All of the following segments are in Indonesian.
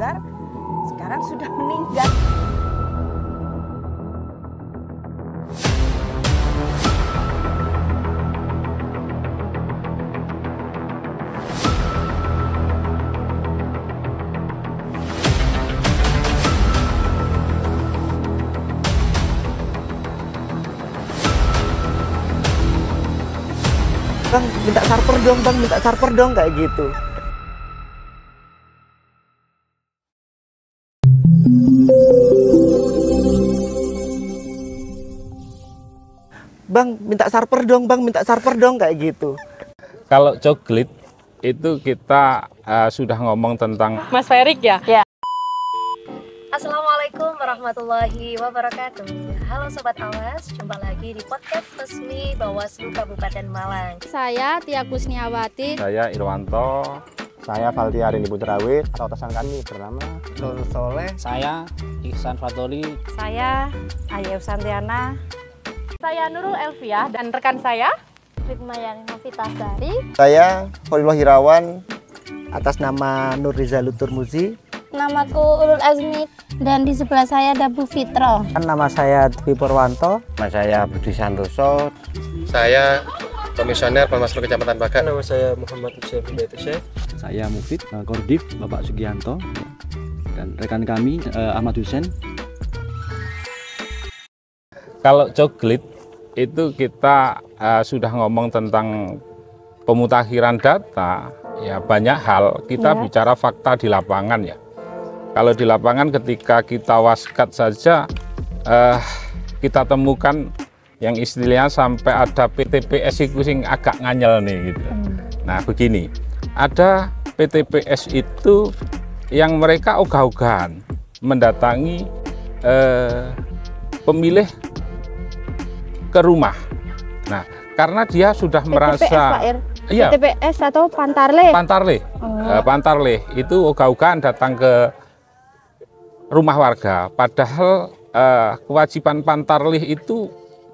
Sanggar sekarang sudah meninggal. Bang, minta sarper dong, Bang, minta sarper dong, kayak gitu. Bang, minta sarper dong, Bang, minta sarper dong, kayak gitu. Kalau coklit itu kita sudah ngomong tentang Mas Ferik ya? Ya. Assalamualaikum warahmatullahi wabarakatuh. Halo Sobat Awas, jumpa lagi di podcast resmi Bawaslu Kabupaten Malang. Saya Tia Kusniawati. saya Irwanto. Saya Valdi Arini Putrawit, atau atasan kami bernama Nur Soleh. Saya Ihsan Fadoli. Saya Ayu Santiana. Saya Nurul Elvia dan rekan saya Ritmayani Novitasari. Saya Holillah Hirawan, atas nama Nur Rizal Turmuzi. Namaku Ulul Azmi dan di sebelah saya ada Bu Fitro. Nama saya Dwi Purwanto. Nama saya Budi Santoso. Saya Komisioner Bawaslu Kecamatan Bagan. Nama saya Muhammad Hussein Hidayat. Saya Mufid, Kordif Bapak Sugianto, dan rekan kami Ahmad Hussein. Kalau coklit itu kita sudah ngomong tentang pemutakhiran data, ya banyak hal kita bicara fakta di lapangan ya. Kalau di lapangan ketika kita waskat saja kita temukan yang istilahnya sampai ada PTPS itu sing agak nganyel nih gitu. Nah begini, ada PTPS itu yang mereka ogah-ogahan mendatangi pemilih ke rumah. Nah karena dia sudah merasa iya, PTPS atau Pantarleh. Pantarleh itu ogah-ogahan datang ke rumah warga, padahal kewajiban Pantarleh itu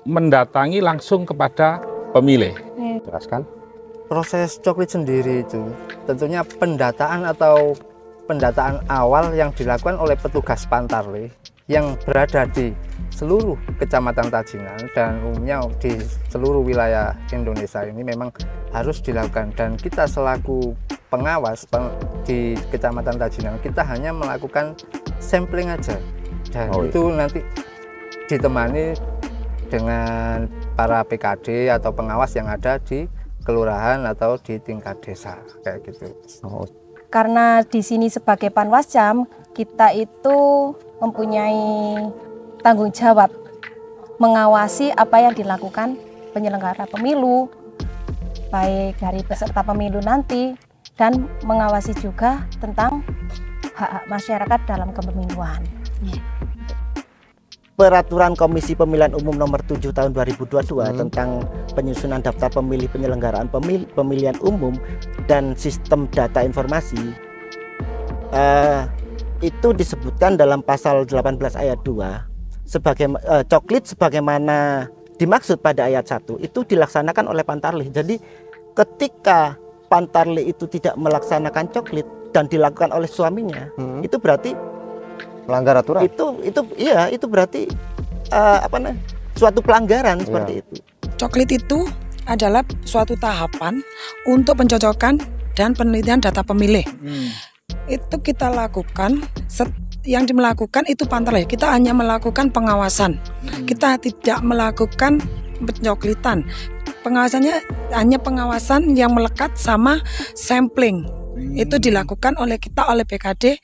mendatangi langsung kepada pemilih. Jelaskan. Proses coklit sendiri itu tentunya pendataan atau pendataan awal yang dilakukan oleh petugas Pantarleh yang berada di seluruh kecamatan Tajinan dan umumnya di seluruh wilayah Indonesia ini memang harus dilakukan, dan kita selaku pengawas di kecamatan Tajinan kita hanya melakukan sampling aja, dan itu nanti ditemani dengan para PKD atau pengawas yang ada di kelurahan atau di tingkat desa kayak gitu. Karena di sini sebagai Panwascam kita itu mempunyai tanggung jawab mengawasi apa yang dilakukan penyelenggara pemilu, baik dari peserta pemilu nanti, dan mengawasi juga tentang hak-hak masyarakat dalam kepemiluan. Peraturan Komisi Pemilihan Umum Nomor 7 Tahun 2022 tentang penyusunan daftar pemilih, penyelenggaraan pemilihan umum dan sistem data informasi itu disebutkan dalam pasal 18 ayat 2 sebagai coklit sebagaimana dimaksud pada ayat 1 itu dilaksanakan oleh Pantarleh. Jadi ketika Pantarleh itu tidak melaksanakan coklit dan dilakukan oleh suaminya, itu berarti melanggar aturan. Itu berarti suatu pelanggaran seperti itu. Coklit itu adalah suatu tahapan untuk pencocokan dan penelitian data pemilih. Itu kita lakukan, yang dimelakukan itu Pantarleh. Kita hanya melakukan pengawasan. Kita tidak melakukan pencoklitan. Pengawasannya hanya pengawasan yang melekat sama sampling. Itu dilakukan oleh kita, oleh PKD,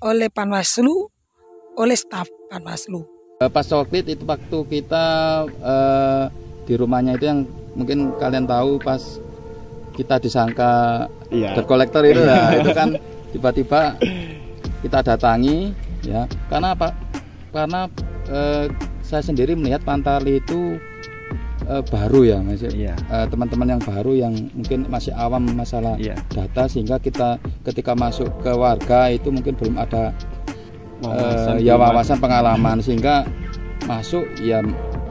oleh Panwaslu, oleh staf Panwaslu. Pas coklit itu waktu kita di rumahnya itu yang mungkin kalian tahu pas kita disangka kolektor itu ya, itu kan tiba-tiba kita datangi ya. Karena apa? Karena saya sendiri melihat Pantarleh itu baru ya, Mas. Teman-teman yang baru yang mungkin masih awam masalah data, sehingga kita ketika masuk ke warga itu mungkin belum ada wawasan pengalaman, sehingga masuk ya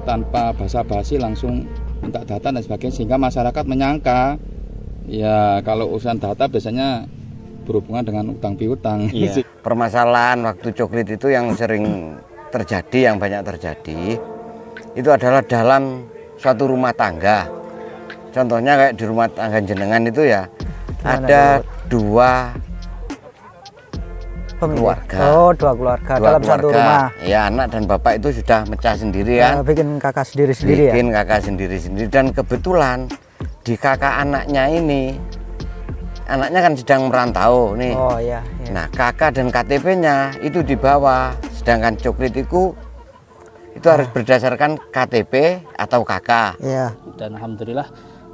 tanpa basa-basi langsung minta data dan sebagainya, sehingga masyarakat menyangka ya kalau urusan data biasanya berhubungan dengan utang piutang. Iya. Permasalahan waktu coklit itu yang sering terjadi, yang banyak terjadi, itu adalah dalam suatu rumah tangga. Contohnya kayak di rumah tangga jenengan itu ya, ada dua keluarga. Oh, dua keluarga dalam satu rumah. Ya, anak dan bapak itu sudah mecah sendiri kan. Bikin kakak sendiri-sendiri ya. Bikin kakak sendiri-sendiri, dan kebetulan di kakak anaknya ini, anaknya kan sedang merantau nih. Oh iya. Nah, kakak dan KTP-nya itu di bawah, sedangkan coklit itu harus berdasarkan KTP atau kakak. Iya. Dan alhamdulillah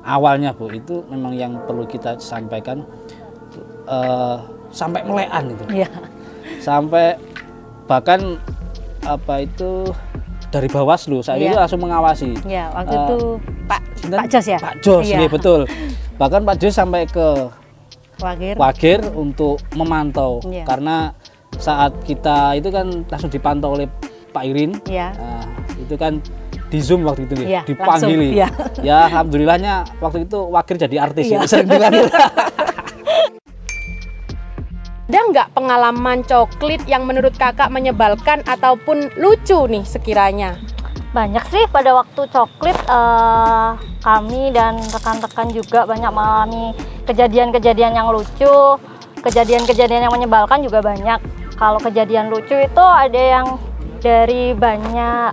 awalnya Bu, itu memang yang perlu kita sampaikan sampai melean itu. Iya. Sampai bahkan dari Bawaslu saat itu langsung mengawasi. Iya, waktu itu Pak Jos ya. Pak Jos, iya betul. Bahkan Pak Jos sampai ke Wagir untuk memantau, karena saat kita itu kan langsung dipantau oleh Pak Irin. Nah, itu kan di Zoom waktu itu dipanggili. Ya alhamdulillahnya waktu itu Wagir jadi artis, sering dipanggil. Ada nggak pengalaman coklit yang menurut kakak menyebalkan ataupun lucu nih sekiranya? Banyak sih pada waktu coklit, kami dan rekan-rekan juga banyak mengalami kejadian-kejadian yang lucu, kejadian-kejadian yang menyebalkan juga banyak. Kalau kejadian lucu itu ada yang dari banyak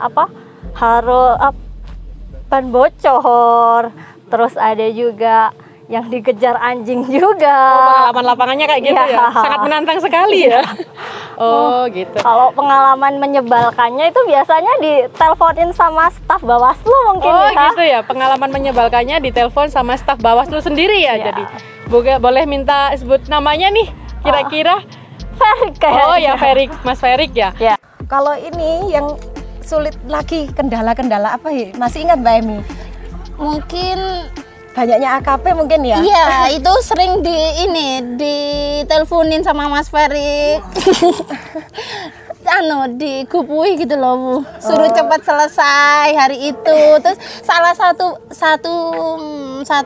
ban bocor, terus ada juga yang dikejar anjing juga. Pengalaman lapangannya kayak gitu ya? Sangat menantang sekali ya? Oh gitu. Kalau pengalaman menyebalkannya itu biasanya diteleponin sama staf Bawaslu mungkin ya? Oh gitu ya, pengalaman menyebalkannya ditelepon sama staf Bawaslu sendiri ya? Jadi boleh minta sebut namanya nih kira-kira? Ferik kayaknya. Oh ya, Ferik, Mas Ferik ya? Kalau ini yang sulit lagi, kendala-kendala apa ya? Masih ingat Mbak Emi? Mungkin banyaknya AKP mungkin ya? Iya, itu sering diteleponin sama Mas Ferik. Digupui gitu loh Bu, suruh cepat selesai hari itu. Terus salah satu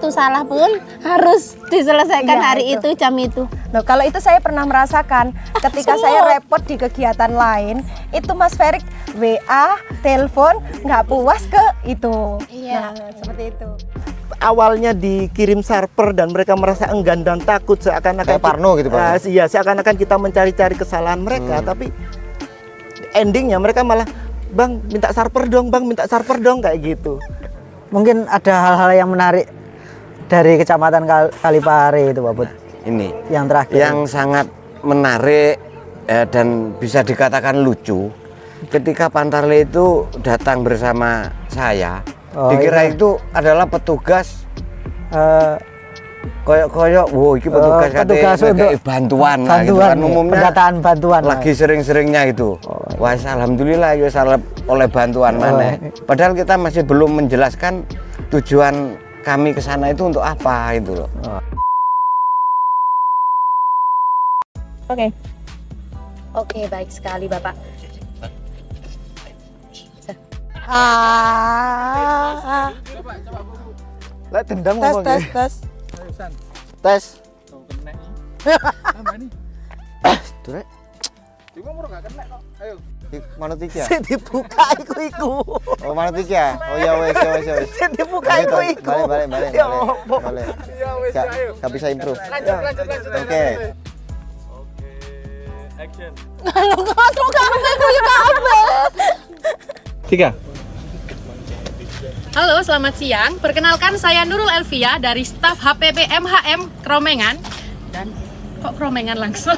salah pun harus diselesaikan hari itu, jam itu. Loh, kalau itu saya pernah merasakan ketika saya repot di kegiatan lain, itu Mas Ferik WA, telepon, nggak puas ke itu. Nah, seperti itu. Awalnya dikirim server dan mereka merasa enggan dan takut, seakan-akan Parno gitu Pak. Iya, seakan-akan kita mencari-cari kesalahan mereka, tapi endingnya mereka malah, Bang minta server dong, Bang minta server dong, kayak gitu. Mungkin ada hal-hal yang menarik dari Kecamatan Kalipare itu Pak Bud. Ini yang terakhir, yang sangat menarik dan bisa dikatakan lucu, ketika Pantarlih itu datang bersama saya. Dikira itu adalah petugas koyok wow, ini petugas untuk bantuan umumnya, pendataan bantuan lagi sering-seringnya itu. Wah, alhamdulillah ya oleh bantuan mana. Padahal kita masih belum menjelaskan tujuan kami ke sana itu untuk apa itu loh. Oke, baik sekali Bapak. Lah dendam ngomong. Tes. Durek. Iku murah gak kena kok. Ayo. Manut iki ya? Sing dibuka iku. Oh, manut iki ya? Oh ya wes. Sing dibuka iku. Balik. Ya wes, ayo. Gak bisa improve. Lanjut. Oke. Action. Kalau kok Tiga. Halo, selamat siang. Perkenalkan saya Nurul Elvia dari staf HPP MHM Kromengan. Dan kok Kromengan langsung?